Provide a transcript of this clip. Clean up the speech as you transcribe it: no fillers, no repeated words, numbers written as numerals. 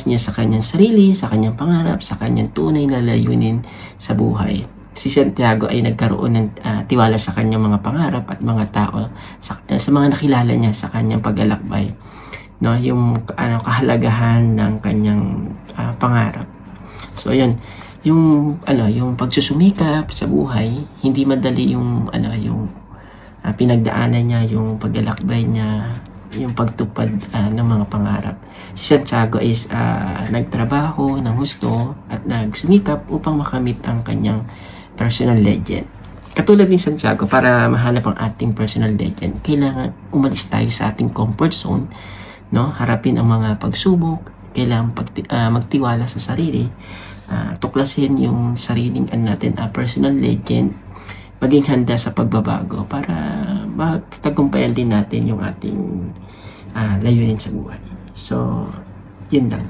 focus niya sa kanyang sarili, sa kanyang pangarap, sa kanyang tunay na layunin sa buhay. Si Santiago ay nagkaroon ng tiwala sa kanyang mga pangarap at mga tao, sa mga nakilala niya sa kanyang paglalakbay. No, yung kahalagahan ng kanyang pangarap. So ayun, yung pagsusumikap sa buhay, hindi madali yung pinagdaanan niya, yung paglalakbay niya, yung pagtupad ng mga pangarap. Si Santiago is nagtrabaho ng husto at nagsumikap upang makamit ang kanyang personal legend. Katulad ni Santiago, para mahanap ang ating personal legend, kailangan umalis tayo sa ating comfort zone, no? Harapin ang mga pagsubok, kailangan magtiwala sa sarili, tuklasin yung sariling personal legend, maging handa sa pagbabago para magtagumpayan din natin yung ating layunin sa buhay. So, yun lang.